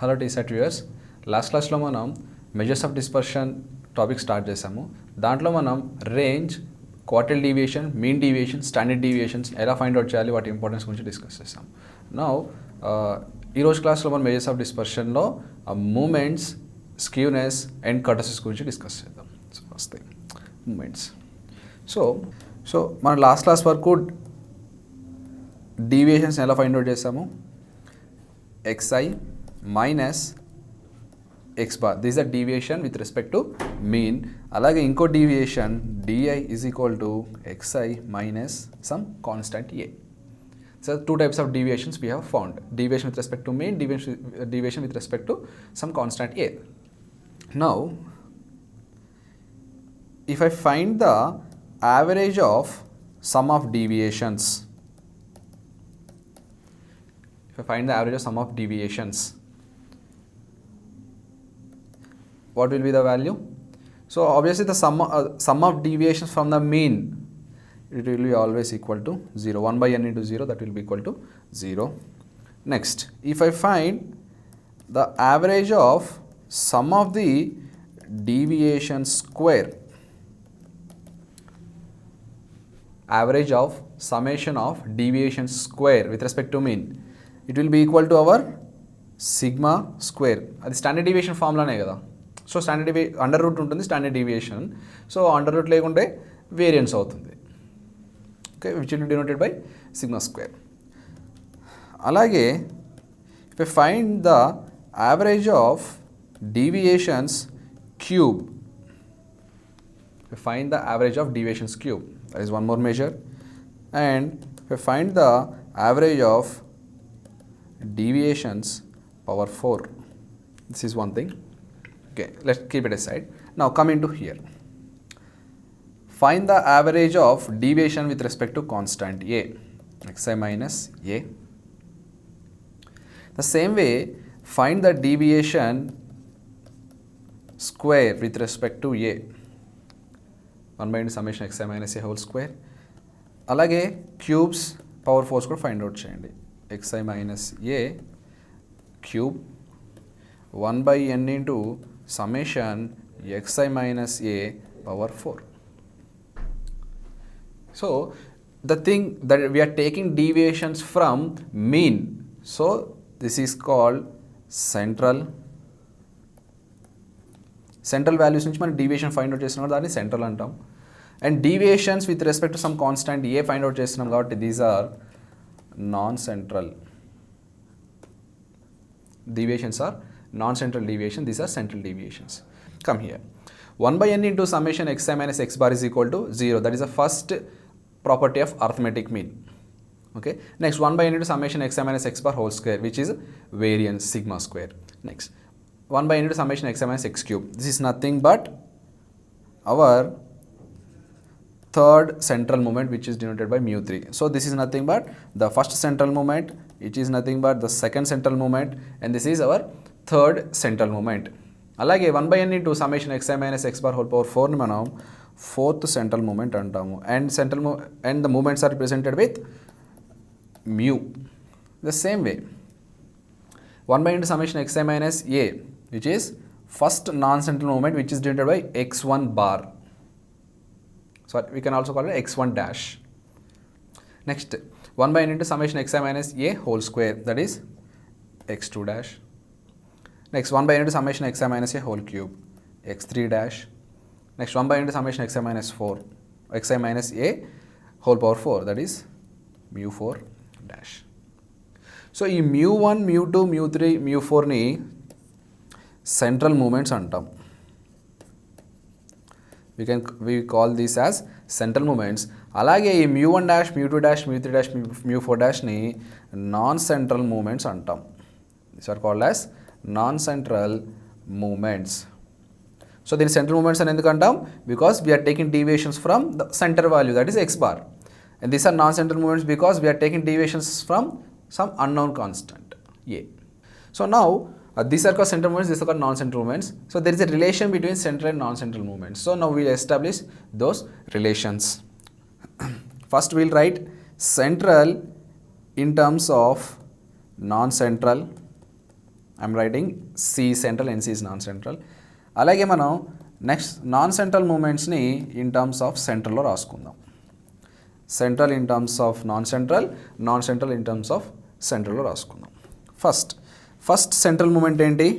Hello టీసెట్ viewers, last క్లాస్లో మనం measures of dispersion topic start చేసాము. దాంట్లో మనం range, quartile deviation, mean deviation, standard deviations ఎలా ఫైండ్ అవుట్ చేయాలి, వాటి ఇంపార్టెన్స్ గురించి డిస్కస్ చేసాం. నౌ ఈరోజు క్లాస్లో మనం మెజర్స్ ఆఫ్ డిస్పర్షన్లో మూమెంట్స్, స్క్యూనెస్ అండ్ కర్టసిస్ గురించి డిస్కస్ చేద్దాం. సో వస్తే మూమెంట్స్. సో మనం లాస్ట్ క్లాస్ వరకు డీవియేషన్స్ ఎలా ఫైండ్ అవుట్ చేసాము. xi minus x bar, this is a deviation with respect to mean. అలాగే ఇంకో deviation di is equal to xi minus some constant a. So two types of deviations we have found: deviation with respect to mean, deviation with respect to some constant a. Now if I find the average of sum of deviations, if I find the average of sum of deviations, what will be the value? So obviously the sum of deviations from the mean, it will be always equal to 0. 1 by n into 0, that will be equal to 0. Next, if I find the average of sum of the deviation square, average of summation of deviation square with respect to mean, it will be equal to our sigma square. అది standard deviation ఫార్ములానే కదా. So standard under root ఉంటుంది standard deviation. So under root లేకుంటే variance అవుతుంది. Okay, which will be denoted by sigma square. అలాగే if I find the average of deviations cube, if I find the average of deviations cube, that is one more measure. And if I find the average of deviations power 4, this is one thing. Okay, let's keep it aside. Now come into here. Find the average of deviation with respect to constant a, xi minus a. The same way, find the deviation square with respect to a, 1 by into summation xi minus a whole square. అలాగే cubes power 4 కూడా find out చేయండి. xi minus a cube 1 by n into summation xi minus a power 4. So the thing that we are taking deviations from mean, so this is called central values నుంచి మనం deviation find out చేస్తున్నాం, దాన్ని central అంటాం. And deviations with respect to some constant A find out చేస్తున్నాం కాబట్టి these are non central deviations. Are non-central deviation, these are central deviations. Come here, 1 by n into summation xi minus x bar is equal to 0. That is the first property of arithmetic mean. Okay, next 1 by n into summation xi minus x bar whole square, which is variance sigma square. Next 1 by n into summation xi minus x cube, this is nothing but our third central moment, which is denoted by mu3. So this is nothing but the first central moment, which is nothing but the second central moment, and this is our third central moment. అలాగే 1 by n into summation xi minus x bar whole power 4 ని మనం fourth central moment అంటాము. And the moments are represented with mu. The same way 1 by n into summation xi minus a, which is first non-central moment, which is denoted by x1 bar. So we can also call it x1 dash. Next 1 by n into summation xi minus a whole square, that is x2 dash. Next 1 by n into summation xi minus a whole cube, x3 dash. Next 1 by n into summation xi minus 4, xi minus a whole power 4, that is mu4 dash. So ఈ mu1, mu2, mu3, mu4 ని central moments అంటాం. We call these as central moments. అలాగే ఈ mu1 dash, mu2 dash, mu3 dash, mu4 dash ని non-central movements అంటాం. These are called as non-central movements. So దీని central movements అని ఎందుకు అంటాం? Because we are taking deviations from the center value, that is x bar. And these are non-central movements because we are taking deviations from some unknown constant a. So now these are called central movements, these are called non-central movements. So there is a relation between central and non-central movements. So now we will establish those relations. First we will write central in terms of non-central I'm writing C central, NC is non central. అలాగే మనం next non central మూమెంట్స్ని in terms of సెంట్రల్లో రాసుకుందాం. Central in terms of non central, non central in terms of సెంట్రల్లో రాసుకుందాం. First central moment ఏంటి?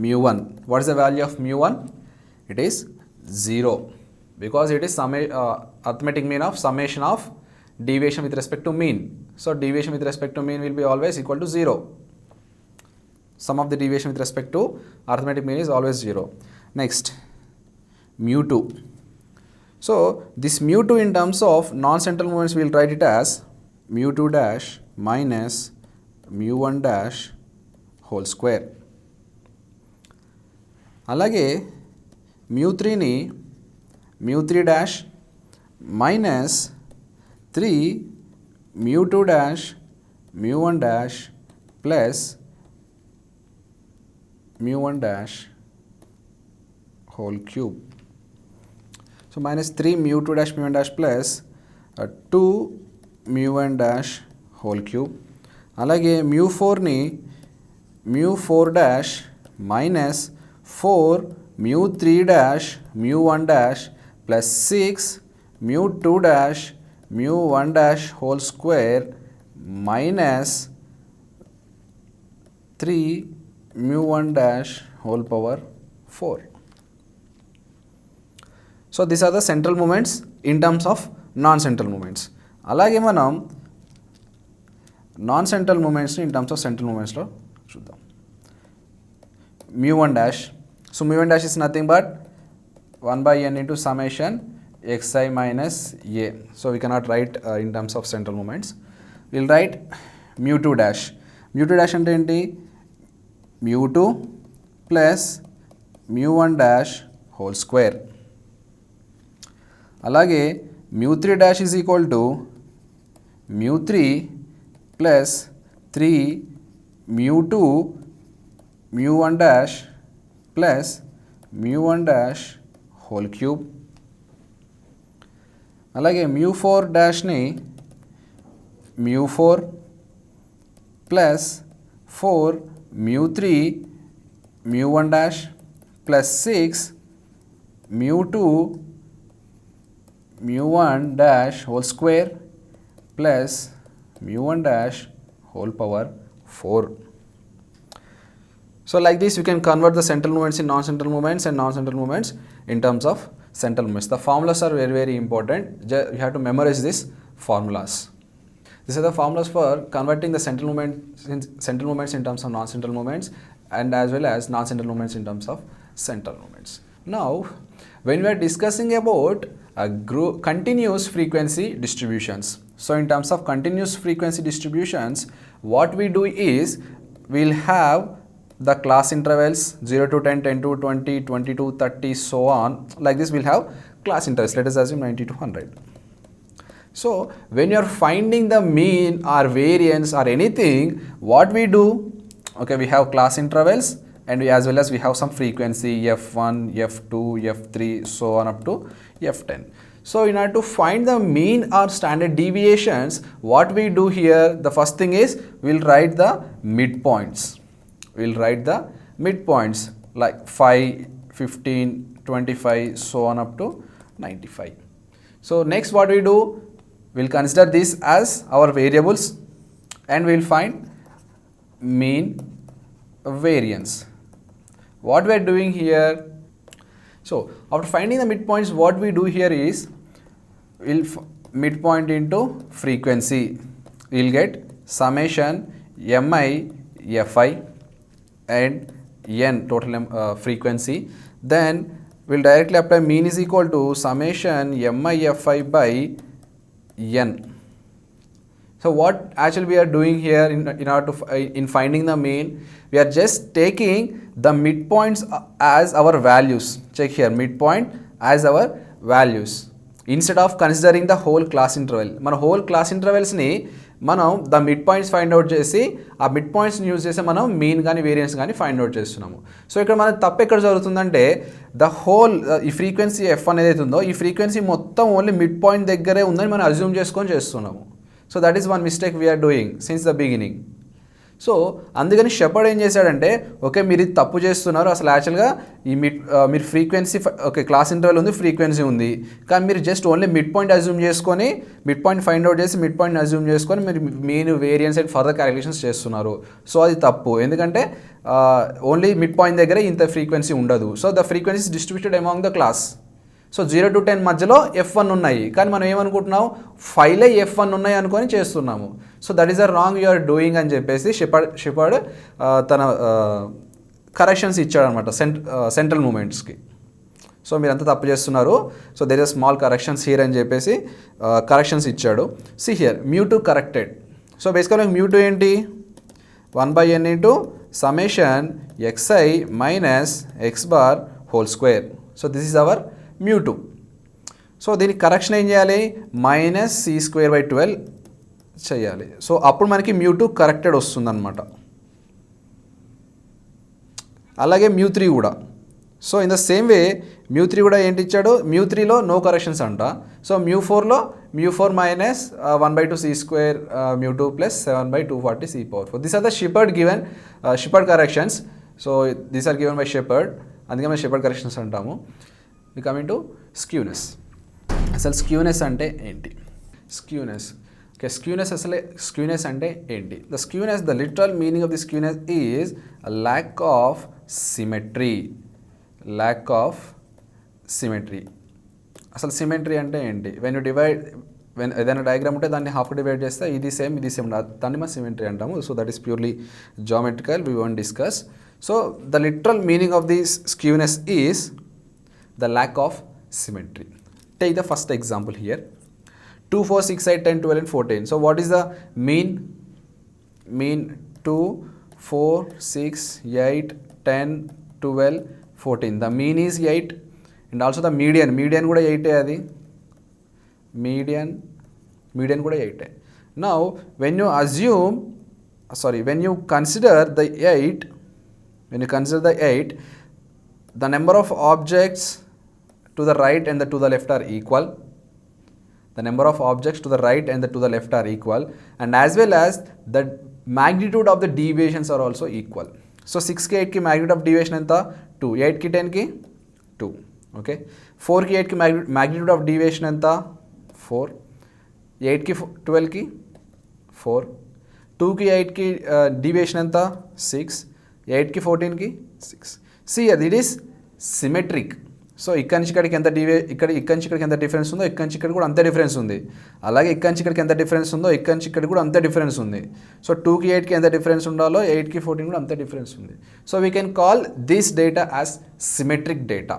mu1. What is the value of mu1? It is 0 because it is arithmetic mean of summation of deviation with respect to mean. So deviation with respect to mean will be always equal to 0. Sum of the deviation with respect to arithmetic mean is always 0. Next, mu2. So this mu2 in terms of non-central movements we will write it as mu2 dash minus mu1 dash whole square. అలాగే mu3ని mu3 dash minus 3 mu2 dash mu1 dash plus mu1 dash whole cube. So minus 3 mu2 dash mu1 dash plus 2 mu1 dash whole cube. అలాగే mu4ని mu4 dash minus 4 mu3 dash mu1 dash plus 6 mu2 dash mu1 dash whole square minus 3 mu1 dash whole power 4. So these are the central moments in terms of non-central moments. అలాగే మనం non-central moments in terms of central moments లో చూద్దాం. mu1 dash. So mu1 dash is nothing but 1 by n into summation xi minus a. So we cannot write in terms of central moments. We will write mu2 dash. mu2 dash ante enti? mu2 plus mu1 dash whole square. Alage mu3 dash is equal to mu3 plus 3 mu2 mu1 dash plus mu1 dash whole cube. అలాగే mu4 డాష్ని mu4 plus 4 mu3 mu1 dash plus 6 mu2 mu1 dash whole square plus mu1 dash whole power 4. So like this you can convert the central movements in non-central movements and non-central movements in terms of central movements. The formulas are very, very important. You have to memorize these formulas. These are the formulas for converting the central movements in terms of non-central movements and as well as non-central movements in terms of central movements. Now, when we are discussing about continuous frequency distributions. So in terms of continuous frequency distributions, what we do is we'll have the class intervals 0 to 10, 10 to 20, 20 to 30, so on. Like this we'll have class intervals. Let us assume 90 to 100. So when you are finding the mean or variance or anything, what we do? Okay, we have class intervals and as well as we have some frequency f1, f2, f3, so on up to f10. So in order to find the mean or standard deviations, what we do here, the first thing is we'll write the midpoints. We'll write the midpoints like 5, 15, 25, so on up to 95. So next what we do, we'll consider this as our variables and we'll find mean variance. What we are doing here, so after finding the midpoints, what we do here is we'll midpoint into frequency. We'll get summation mi fi and n total frequency. Then we'll directly apply mean is equal to summation mi fi by n. So what actually we are doing here in order to in finding the mean, we are just taking the midpoints as our values. Check here, midpoint as our values instead of considering the whole class interval. మన whole class intervals ని మనం the mid points find out చేసి ఆ mid పాయింట్స్ని use చేసి మనం mean కానీ variance కానీ ఫైండ్ అవుట్ చేస్తున్నాము. సో ఇక్కడ మన తప్పు ఎక్కడ జరుగుతుందంటే ద హోల్ ఈ ఫ్రీక్వెన్సీ ఎఫ్ అనేది ఉందో ఈ ఫ్రీక్వెన్సీ మొత్తం ఓన్లీ మిడ్ పాయింట్ దగ్గరే ఉందని మనం అజ్యూమ్ చేసుకొని చేస్తున్నాము. So that is one mistake we are doing since the beginning. So అందుకని షెపర్డ్ ఏం చేశాడంటే, ఓకే మీరు ఇది తప్పు చేస్తున్నారు, అసలు యాక్చువల్గా ఈ మీరు ఫ్రీక్వెన్సీ ఓకే క్లాస్ ఇంటర్వల్ ఉంది, ఫ్రీక్వెన్సీ ఉంది, కానీ మీరు just only mid point assume చేసుకొని మిడ్ పాయింట్ ఫైండ్ అవుట్ చేసి మిడ్ పాయింట్ అజ్యూమ్ చేసుకొని మీరు వేరియన్స్ అండ్ ఫర్దర్ క్యాలిక్యులేషన్స్ చేస్తున్నారు. సో అది తప్పు, ఎందుకంటే ఓన్లీ మిడ్ పాయింట్ దగ్గర ఇంత ఫ్రీక్వెన్సీ ఉండదు. So the frequency distributed among the class. So 0 to 10 మధ్యలో F1 ఉన్నాయి, కానీ మనం ఏమనుకుంటున్నాం 5లే F1 ఉన్నాయి అనుకొని చేస్తున్నాము. So that is the wrong you are doing అని చెప్పేసి షెపర్డ్ తన కరెక్షన్స్ ఇచ్చాడనమాట సెంట్రల్ మూమెంట్స్కి. సో మీరంతా తప్పు చేస్తున్నారు, so there is small corrections here అని చెప్పేసి కరెక్షన్స్ ఇచ్చాడు. See here μ2 corrected. సో బేసికల్గా μ2 ఏంటి, 1/n into summation xi minus x bar whole square. So this is our μ2. సో దీనికి కరెక్షన్ ఏం చేయాలి, -c²/12 చేయాలి. సో అప్పుడు మనకి μ2 కరెక్టెడ్ వస్తుందన్నమాట. అలాగే μ3 కూడా. So in the same way μ3 కూడా ఏంటి ఇచ్చాడు, μ3లో నో కరెక్షన్స్ అంట. సో μ4లో μ4 minus 1/2c² μ2 plus 7/240c⁴. These are the Sheppard corrections. So these are given by Sheppard, అందుకే మనం షెపర్డ్ కరెక్షన్స్ అంటాము. We coming to skewness. అసలు స్క్యూనెస్ అంటే ఏంటి, స్క్యూనెస్ అంటే ఏంటి? The literal meaning of the skewness is lack of symmetry. అసలు symmetry అంటే ఏంటి? వెన్ ఏదైనా డయాగ్రామ్ ఉంటే దాన్ని హాఫ్ డివైడ్ చేస్తే ఇది సేమ్ దాన్ని మనం సిమెట్రీ అంటాము. So that is purely geometrical, we won't discuss. So the literal meaning of this skewness is the lack of symmetry. Take the first example here, 2, 4, 6, 8, 10, 12 and 14. So what is the mean 2, 4, 6, 8, 10, 12, 14. The mean is 8 and also the median kuda 8 adi, median kuda 8. Now when you consider the 8, the number of objects to the right and to the left are equal. And as well as the magnitude of the deviations are also equal. So 6 ki 8 ki magnitude of deviation enta 2, 8 ki 10 ki 2, okay. 4 ki 8 ki magnitude of deviation enta 4, 8 ki 12 ki 4, 2 ki 8 ki deviation enta 6, 8 ki 14 ki 6. See here, it is symmetric. So ఇక్కడి నుంచి ఇక్కడికి ఎంత ఎంత difference ఉందో ఇక్కడి నుంచి ఇక్కడ కూడా అంతే డిఫరెన్స్ ఉంది. అలాగే ఇక్కడి నుంచి ఇక్కడికి ఎంత డిఫరెన్స్ ఉందో ఇక్కడి నుంచి ఇక్కడ కూడా అంతే డిఫరెన్స్ ఉంది. సో 2కి 8కి ఎంత డిఫరెన్స్ ఉండాలో 8కి 14 కూడా అంతే డిఫరెన్స్ ఉంది. So we can call this data as symmetric data.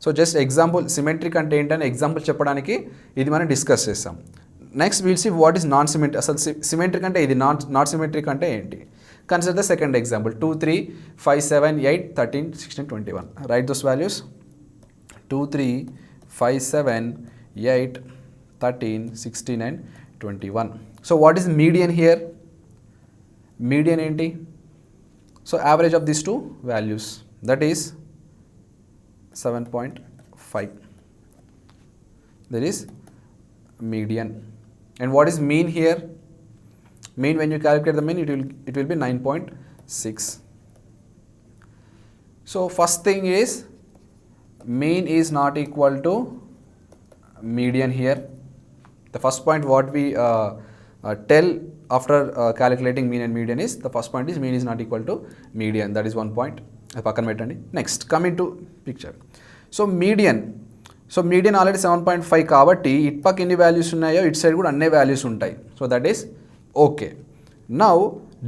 So just example symmetric అంటే ఏంటని ఎగ్జాంపుల్ చెప్పడానికి ఇది మనం డిస్కస్ చేస్తాం. Next will see what is non symmetric. అసలు సిమెట్రిక్ అంటే ఇది, నాట్ సిమెట్రిక్ అంటే ఏంటి? Consider the second example, 2, 3, 5, 7, 8, 13, 16, 21. Write those values. 2, 3, 5, 7, 8, 13, 16 and 21. So what is median here? Median enti? So average of these two values, that is 7.5. That is median. And what is mean here? Mean, when you calculate the mean, it will be 9.6. So first thing is mean is not equal to median here. The first point what we tell after calculating mean and median is, the first point is mean is not equal to median. That is one point. Next, coming to picture. So median already 7.5 kabatti it pak inni values unnayo, it side kuda anne values untayi. So that is okay. Now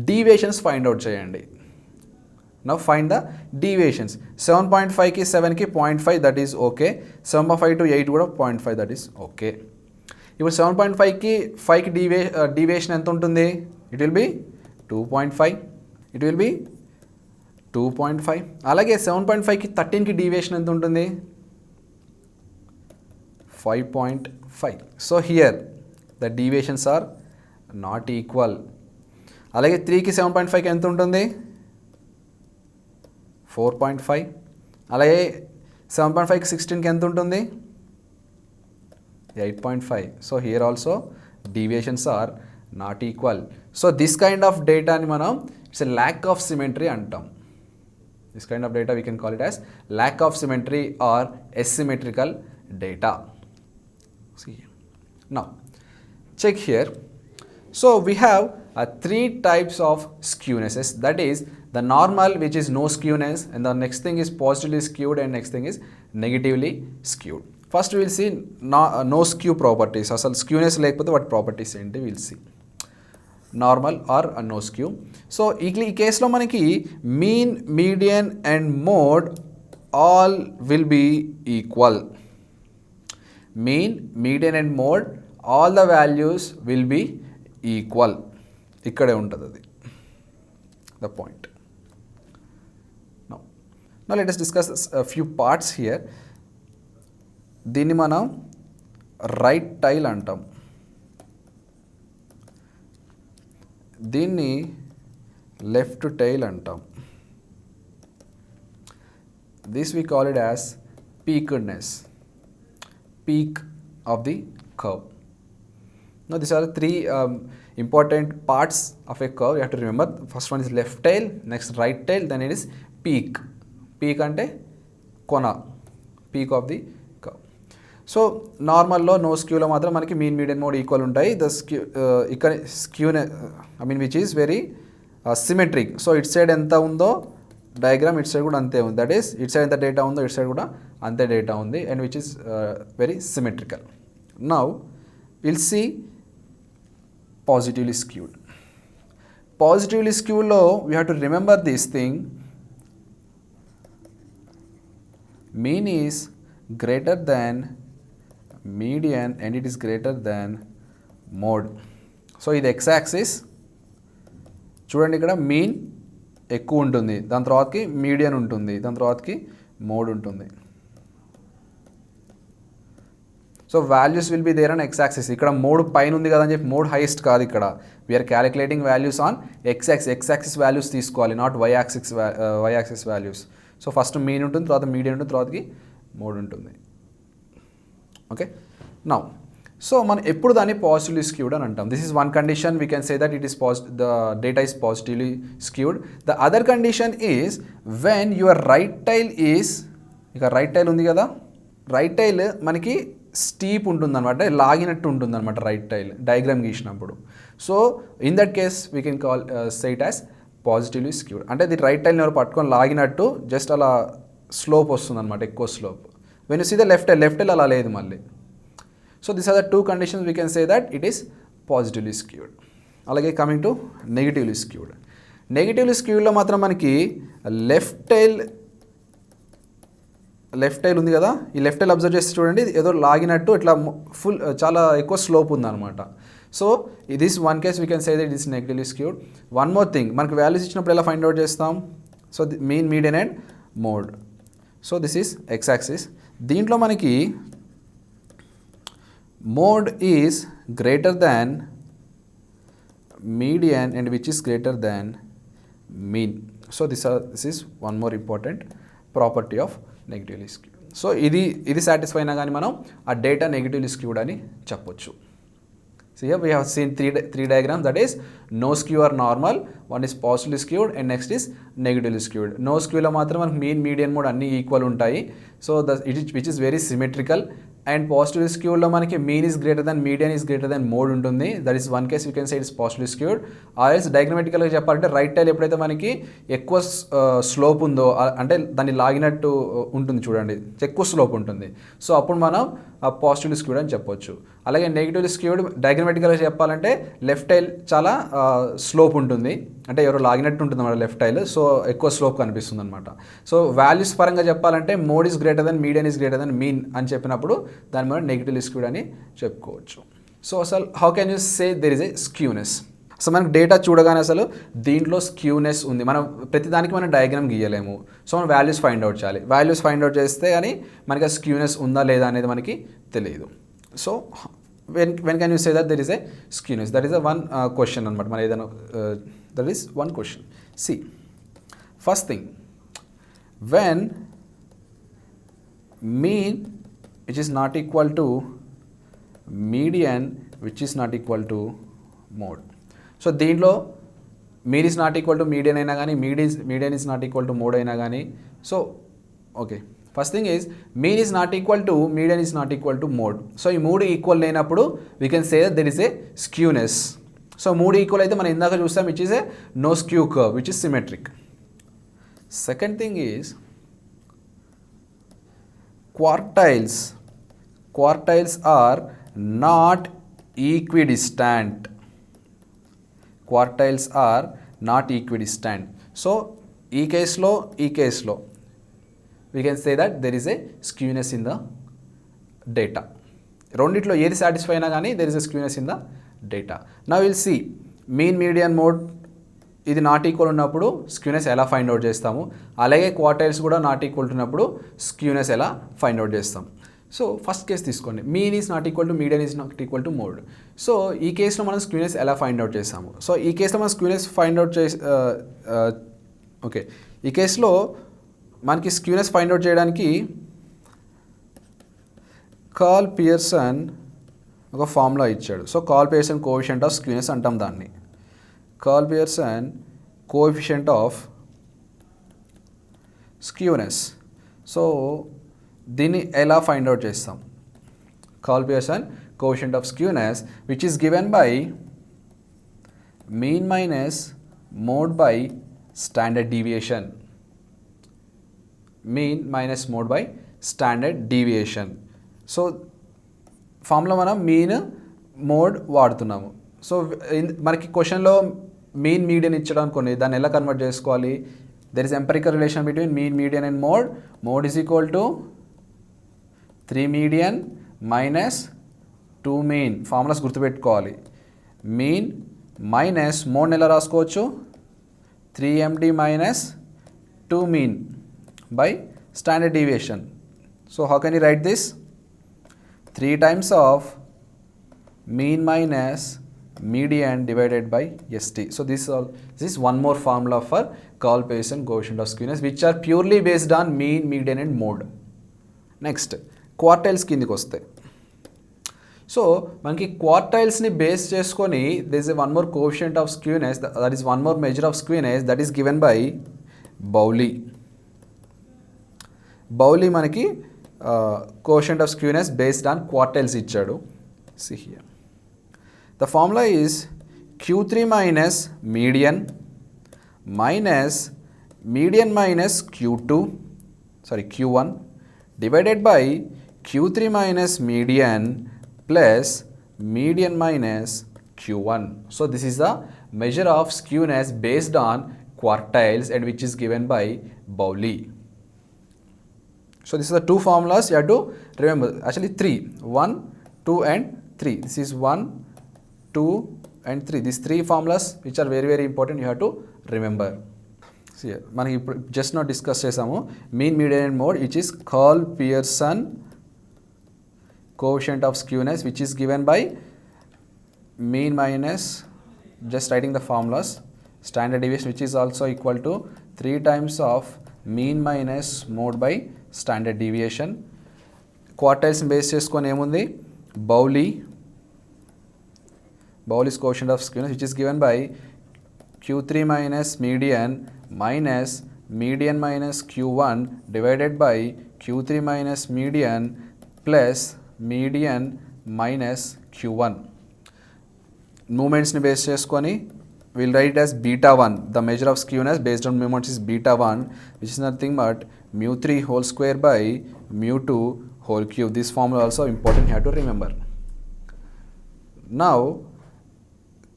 deviations find out cheyandi. Now find the deviations. 7.5 ki 7 ki 0.5, that is okay. 7.5 to 8 kuda 0.5, that is okay. ఇప్పుడు 7.5 కి 5 కి deviation ఎంత ఉంటుంది? It will be 2.5. అలాగే 7.5 కి 13 కి deviation ఎంత ఉంటుంది? 5.5. So here the deviations are not equal. అలాగే 3కి 7.5కి ఎంత ఉంటుంది? 4.5. అలాగే 7.5కి 16కి ఎంత ఉంటుంది? 8.5. So here also deviations are not equal. So this kind of డేటాని మనం it's a lakh of symmetry అంటాం. This kind of data we can call it as lack of symmetry or asymmetrical data. See, now check here. So we have three types of skewnesses, that is the normal, which is no skewness, and the next thing is positively skewed, and next thing is negatively skewed. First we will see no skew properties. Asal skewness lekapothe what properties enti we will see. Normal or no skew. So ఈ కేసులో మనకి mean, median and mode all will be equal. Mean, median and mode all the values will be equal. ఇక్కడే ఉంటుంది అది the point. Now let us discuss few parts here. దీన్ని మనం right tail అంటాం, దీన్ని లెఫ్ట్ టైల్ అంటాం. This we call it as peakedness, peak of the curve. Now these are three important parts of a curve. You have to remember, first one is left tail, next right tail, then it is peak. Peak ante kona, peak of the curve. So నార్మల్లో no స్క్యూలో మాత్రం మనకి mean, median, mode equal ఉంటాయి. The skew ఇక్కడ స్క్యూనే which is very symmetric. So it side ఎంత ఉందో diagram it side కూడా అంతే ఉంది. దట్ ఈస్ ఇట్ సైడ్ ఎంత డేటా ఉందో ఇట్ సైడ్ కూడా అంతే డేటా ఉంది, and which is very symmetrical. Now will see positively skewed. Positively స్క్యూడ్లో we have to remember this thing, mean is greater than median and it is greater than mode. So ఇది x axis చూడండి, ఇక్కడ mean ఎక్కువ ఉంటుంది, దాని తర్వాతకి median ఉంటుంది, దాని తర్వాతకి మోడ్ ఉంటుంది. So values will be there on x axis. ఇక్కడ మోడ్ పైన ఉంది కదా అని చెప్పి మోడ్ హైయెస్ట్ కాదు. ఇక్కడ we're calculating values on x axis values తీసుకోవాలి, not y axis values. So first mean ఉంటుంది, తర్వాత మీడియన్ ఉంటుంది, తర్వాతకి మోడ్ ఉంటుంది. ఓకే, నౌ సో మనం ఎప్పుడు దాన్ని పాజిటివ్లీ స్క్యూడ్ అని అంటాం. This is one condition, we can say that it is the data is positively skewed. The other condition is when your right tail is, ఇక right tail ఉంది కదా, right tail మనకి steep ఉంటుందన్నమాట, లాగినట్టు ఉంటుందన్నమాట right tail diagram గీసినప్పుడు. So in that case we can call say it as positively skewed. అంటే ఇది రైట్ టైల్ని ఎవరు పట్టుకొని లాగినట్టు జస్ట్ అలా స్లోప్ వస్తుంది అనమాట, ఎక్కువ slope. When you see the left tail అలా లేదు మళ్ళీ. So this are the two conditions we can say that it is positively skewed. అలాగే coming to negatively skewed. Negatively స్క్యూడ్లో మాత్రం మనకి లెఫ్ట్ టైల్ ఉంది కదా, ఈ లెఫ్ట్ టైల్ అబ్జర్వ్ చేసి చూడండి, ఏదో లాగినట్టు ఇట్లా ఫుల్ చాలా ఎక్కువ స్లోప్ ఉందన్నమాట. So this one case we can say that it is negatively skewed. One more thing, మనకి వాల్యూస్ ఇచ్చినప్పుడు ఎలా ఫైండ్ అవుట్ చేస్తాం? So mean, median and mode. So this is x axis. దీంట్లో మనకి mode is greater than median and which is greater than mean. So this is one more important property of negatively skewed. So ఇది satisfy అయినా కానీ మనం ఆ data negatively skewed అని చెప్పొచ్చు. So here we have seen three diagrams, that is no skew or normal, one is positively skewed and next is negatively skewed. No skew lo matram manaku mean, median, mode anni equal untayi. So which is very symmetrical. And positively skewed lo manaki mean is greater than median is greater than mode untundi. That is one case you can say it is positively skewed. Or else diagrammatically ga cheppalante right tail eppudaithe manaki ఎక్కువ slope ఉందో అంటే దాన్ని లాగినట్టు ఉంటుంది చూడండి, ఎక్కువ slope ఉంటుంది. So అప్పుడు మనం పాజిటివ్లీ స్క్యూడ్ అని చెప్పొచ్చు. అలాగే నెగిటివ్లీ స్క్యూడ్ డయాగ్రమాటికల్గా చెప్పాలంటే లెఫ్ట్ టైల్ చాలా స్లోప్ ఉంటుంది, అంటే ఎవరో లాగినట్టు ఉంటుంది అన్నమాట లెఫ్ట్ టైల్, సో ఎక్కువ స్లోప్ కనిపిస్తుంది అనమాట. సో వాల్యూస్ పరంగా చెప్పాలంటే mode is greater than median is greater than mean అని చెప్పినప్పుడు దాన్ని మనం నెగిటివ్లీ స్క్యూడ్ అని చెప్పుకోవచ్చు. సో అసలు how can you say there is a skewness? So మనకు డేటా చూడగానే అసలు దీంట్లో స్క్యూనెస్ ఉంది, మనం ప్రతిదానికి మనం డయాగ్రామ్ గీయలేము. సో మనం వాల్యూస్ ఫైండ్ అవుట్ చేయాలి. వాల్యూస్ ఫైండ్ అవుట్ చేస్తే కానీ మనకి ఆ స్క్యూనెస్ ఉందా లేదా అనేది మనకి తెలియదు. So when can you say that there is a skewness? That is a one question అనమాట. మన ఏదైనా that is one question. See, first thing, when mean which is not equal to median which is not equal to mode. So దీంట్లో mean is not equal to median అయినా కానీ, median is not equal to mode అయినా కానీ. So okay, first thing is mean is not equal to median is not equal to mode. So ఈ మూడు equal లేనప్పుడు we can say that there is a skewness. So మూడు equal అయితే మనం ఇందాక చూస్తాం which is a no skew curve which is symmetric. Second thing is quartiles. Quartiles are not equidistant. Quartiles are not equidistant. So ఈ కేసులో we can say that there is a skewness in the data. రెండిట్లో ఏది satisfy అయినా కానీ there is a skewness in the data. Now we'll see mean, median, mode ఇది not equal ఉన్నప్పుడు skewness ఎలా find out చేస్తాము, అలాగే క్వార్టైల్స్ కూడా నాట్ ఈక్వల్ ఉన్నప్పుడు స్క్యూనెస్ ఎలా ఫైండ్ అవుట్ చేస్తాం. సో ఫస్ట్ కేసు తీసుకోండి, mean is not equal to median is not equal to mode. So ఈ కేసులో మనం స్క్యూనెస్ ఎలా ఫైండ్ అవుట్ చేస్తాము. సో ఈ కేసులో మనం స్క్యూనెస్ ఫైండ్ అవుట్ ఓకే, ఈ కేసులో మనకి స్క్యూనెస్ ఫైండ్ అవుట్ చేయడానికి కార్ల్ పియర్సన్ ఒక ఫార్ములా ఇచ్చాడు. So curl Pearson coefficient of skewness అంటాం దాన్ని. Curl Pearson coefficient of skewness. So దీన్ని ఎలా ఫైండ్ అవుట్ చేస్తాం? Curl Pearson coefficient of skewness which is given by mean minus mode by standard deviation. Mean minus mode by standard deviation. So formula మనం mean mode వాడుతున్నాము. So మనకి క్వశ్చన్లో mean median ఇచ్చడం కొన్ని, దాన్ని ఎలా కన్వర్ట్ చేసుకోవాలి? There is empirical relation between mean, median and mode. Mode is equal to 3 median minus 2 mean. Formulas గుర్తుపెట్టుకోవాలి. Mean minus మోడ్ని ఎలా రాసుకోవచ్చు? 3MD minus 2 mean by standard deviation. So how can you right this? 3 times of mean minus median divided by ST. So this is one more formula for Carl Pearson coefficient of skewness which are purely based on mean, median and mode. Next quartiles కిందికి వస్తాయి. So మనకి క్వార్టైల్స్ని base చేసుకొని there is a one more coefficient of skewness, that is one more measure of skewness that is given by Bowley. Bowley మనకి coefficient of skewness based on quartiles ఇచ్చాడు. See here. The formula is Q3 minus median minus median minus Q1 divided by Q3 minus median plus median minus Q1. So this is the measure of skewness based on quartiles and which is given by Bowley. So these are the two formulas you have to remember. Actually 3, 1, 2 and 3. This is 1, 2 and 3. These 3 formulas which are very very important you have to remember. See, మనకి ఇప్పుడు just no discuss చేసాము mean, median and mode which is curl Pearson coefficient of skewness which is given by mean minus, just writing the formulas, standard deviation which is also equal to 3 times of mean minus mode by standard deviation. Quartiles base చేసుకొని ఏముంది? Bowley's coefficient of skewness which is given by Q3 minus median minus Q1 divided by Q3 minus median plus median minus Q1. Movements ni base cheskoni we'll write it as beta 1. The measure of skewness based on movements is beta 1 which is nothing but mu3 whole square by mu2 whole cube. This formula also important you have to remember. Now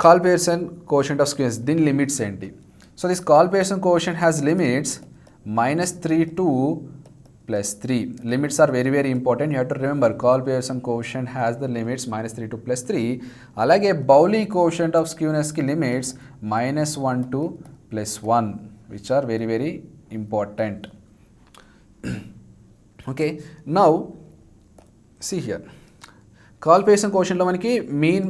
Carl Pearson coefficient of skewness, din limits enti. So this Carl Pearson coefficient has limits -3 to +3. Limits are very very important. You have to remember Carl Pearson coefficient has the limits -3 to +3. Alage Bowley coefficient of skewness ki limits -1 to +1 which are very very important. Okay, now see here. Carl Pearson coefficient lo maniki mean,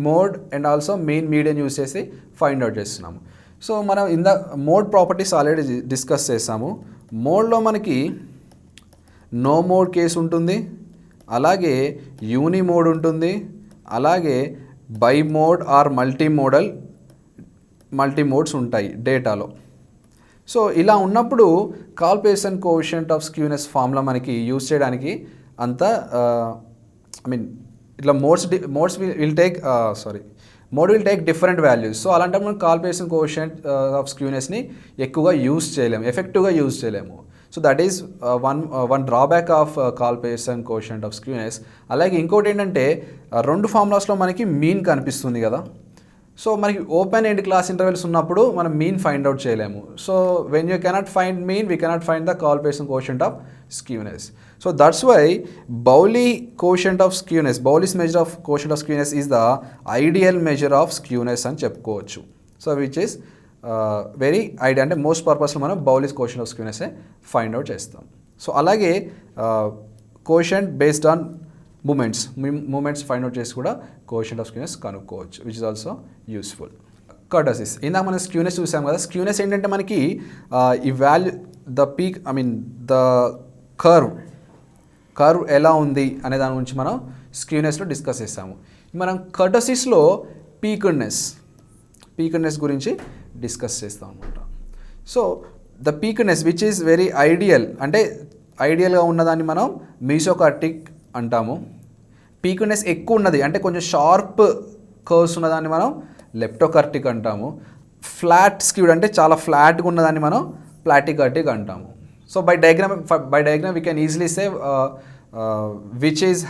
mode and also mean, median use చేసి find out చేస్తున్నాము. So మనం in the mode properties already discuss చేసాము. మోడ్లో మనకి no mode case ఉంటుంది, అలాగే యూని mode ఉంటుంది, అలాగే బై మోడ్ ఆర్ మల్టీమోడ్స్ ఉంటాయి డేటాలో. సో ఇలా ఉన్నప్పుడు కాల్పేషన్ కోఎఫిషియంట్ ఆఫ్ స్క్యూనెస్ ఫార్ములా మనకి యూజ్ చేయడానికి అంత ఇట్లా modes will take different values. So అలాంటప్పుడు మనం కాల్పేషన్ కోఎఫిషియంట్ ఆఫ్ స్క్యూనెస్ని ఎక్కువగా యూజ్ చేయలేము, ఎఫెక్టివ్గా యూజ్ చేయలేము. So that is one drawback of Karl Pearson coefficient of skewness. అలాగే ఇంకోటి ఏంటంటే రెండు ఫార్ములాస్లో మనకి మీన్ కనిపిస్తుంది కదా. సో మనకి ఓపెన్ ఎండ్ క్లాస్ ఇంటర్వెల్స్ ఉన్నప్పుడు మనం మీన్ ఫైండ్ అవుట్ చేయలేము. So when you cannot find mean, we cannot find the Karl Pearson coefficient of skewness. So that's why Bowley's measure of coefficient of skewness is the ideal measure of skewness అని చెప్పుకోవచ్చు. So which is very idea, అంటే most పర్పస్లో మనం Bowley's coefficient of skewness find out చేస్తాం. So అలాగే coefficient based on moments find out చేసి కూడా coefficient of skewness కనుక్కోవచ్చు, which is also useful. Kurtosis, ఇందాక మనం స్క్యూనెస్ చూసాం కదా. స్క్యూనెస్ ఏంటంటే మనకి ఈ వాల్యూ ద కర్వ్ ఎలా ఉంది అనే దాని గురించి మనం స్క్యూనెస్లో డిస్కస్ చేస్తాము. మనం కర్టసిస్లో పీక్డ్నెస్ గురించి డిస్కస్ చేస్తాం అనమాట. So the peakedness which is very ideal, అంటే ఐడియల్గా ఉన్నదాన్ని మనం మీసోకార్టిక్ అంటాము. పీక్డ్నెస్ ఎక్కువ ఉన్నది అంటే కొంచెం షార్ప్ కర్వ్స్ ఉన్నదాన్ని మనం లెప్టోకార్టిక్ అంటాము. ఫ్లాట్ స్క్యూడ్ అంటే చాలా ఫ్లాట్గా ఉన్నదాన్ని మనం ప్లాటికార్టిక్ అంటాము. So by diagram we can easily say which is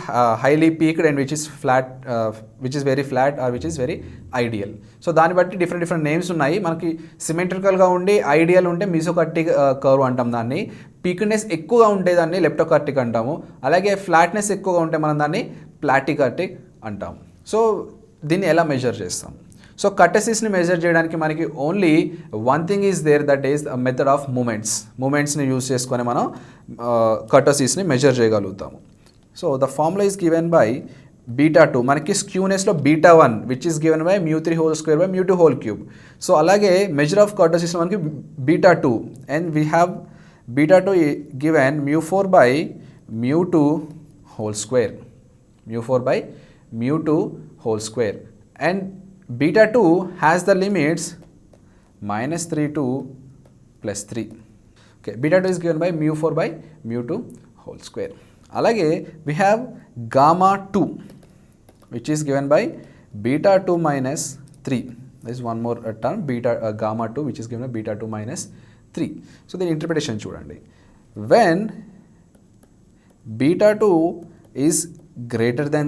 highly peaked and which is very flat are which is very ideal. So దాన్ని బట్టి డిఫరెంట్ నేమ్స్ ఉన్నాయి. మనకి సిమెట్రికల్గా ఉండి ఐడియల్ ఉంటే మీసోకార్టిక్ కర్వ్ అంటాం దాన్ని. పీక్డ్నెస్ ఎక్కువగా ఉంటే దాన్ని లెప్టోకార్టిక్ అంటాము. అలాగే ఫ్లాట్నెస్ ఎక్కువగా ఉంటే మనం దాన్ని ప్లాటికార్టిక్ అంటాము. సో దీన్ని ఎలా మెజర్ చేస్తాం? సో కర్టసిస్ని మెజర్ చేయడానికి మనకి only one thing is there, that is method of మూమెంట్స్ని యూజ్ చేసుకొని మనం కర్టసిస్ని మెజర్ చేయగలుగుతాము. So the formula is given by β2. మనకి స్క్యూనెస్లో β1 which is given by μ3² by μ2³. So అలాగే మెజర్ ఆఫ్ కర్టసిస్లో మనకి β2 and we have β2 given μ4 by μ2² and β2 has the limits -3 to +3. Okay, β2 is given by μ4 by μ2². అలాగే we have gamma2 which is given by β2 -3. There is one more term gamma2 which is given by β2 -3. So the interpretation చూడండి. When β2 is greater than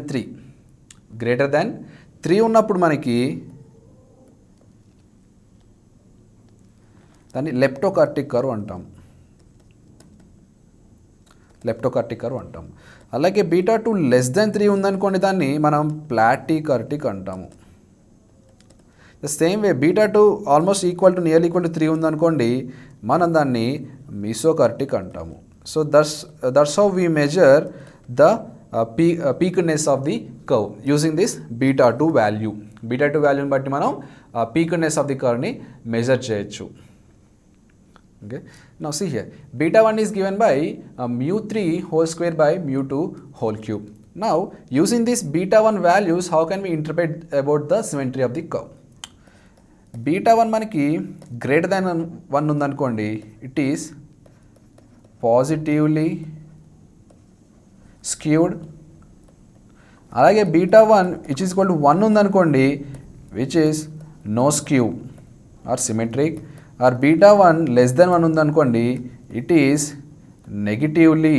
3 ఉన్నప్పుడు మనకి దాన్ని లెప్టోకార్టిక్ curve అంటాం. అలాగే β2 <3 ఉందనుకోండి, దాన్ని మనం ప్లాటికార్టిక్ అంటాము. The same way β2 almost nearly equal to 3 ఉందనుకోండి, మనం దాన్ని మీసోకార్టిక్ అంటాము. So that's how we measure the peakedness of the curve using this β2 వాల్యూని బట్టి మనం పీక్డ్నెస్ ఆఫ్ ది కర్వ్ని మెజర్ చేయొచ్చు. Okay, now see here β1 is given by μ3² by μ2³. Now using this β1 values, how can we interpret about the symmetry of the curve? β1 మనకి greater than 1 ఉందనుకోండి, it is positively skewed. అలాగే β1 which is equal to 1 ఉందనుకోండి, which is no skew or symmetric. or β1 less than 1 ఉందనుకోండి, it is negatively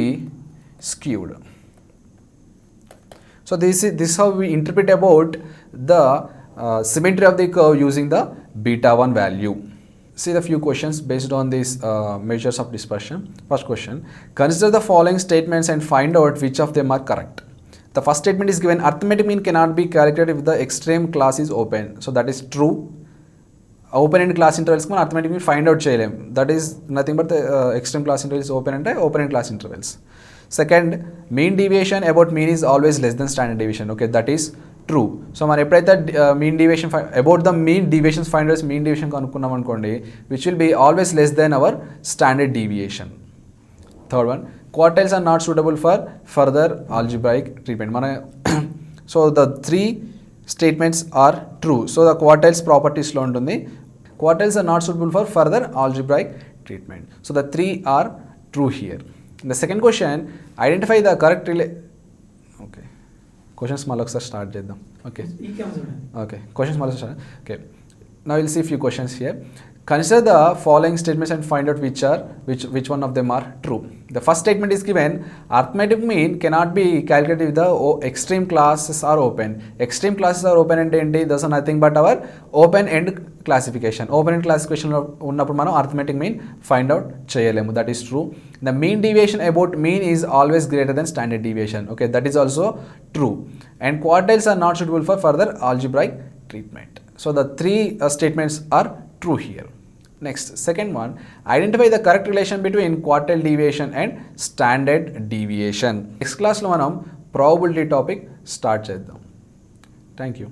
skewed. So this is how we interpret about the symmetry of the curve using the β1 value. See the few questions based on these measures of dispersion. First question, consider the following statements and find out which of them are correct. The first statement is given, arithmetic mean cannot be calculated if the extreme class is open. So that is true. Open end class intervals మనం arithmetic mean find out చేయలేం. That is nothing but the extreme class intervals open అంటే open end class intervals. Second, mean deviation about mean is always less than standard deviation. Okay, that is true. So మనం ఎప్పుడైతే mean deviation about the mean deviations find out mean deviation కనుక్కున్నాం అనుకోండి, which will be always less than our standard deviation. Third one, quartiles are not suitable for further algebraic treatment. మన so the three statements are true. So the quartiles ప్రాపర్టీస్లో ఉంటుంది. Quartiles are not suitable for further algebraic treatment. So the 3 are true here. The second question, identify the correct okay, questions మళ్ళీ ఒకసారి start చేద్దాం. Okay okay, questions మళ్ళీ start. Okay, now we'll see few questions here. Consider the following statements and find out which one of them are true. The first statement is given, arithmetic mean cannot be calculated with the extreme classes are open. Extreme classes are open అంటే ఏంటి? Those are nothing but our open end classification. Open end classification లో ఉన్నప్పుడు మనం arithmetic mean find out చేయలేము. That is true. The mean deviation about mean is always greater than standard deviation. Okay, that is also true. And quartiles are not suitable for further algebraic treatment. So the 3 statements are true here. Next, second one, identify the correct relation between quartile deviation and standard deviation. Next class lo manam probability topic start cheddam. Thank you.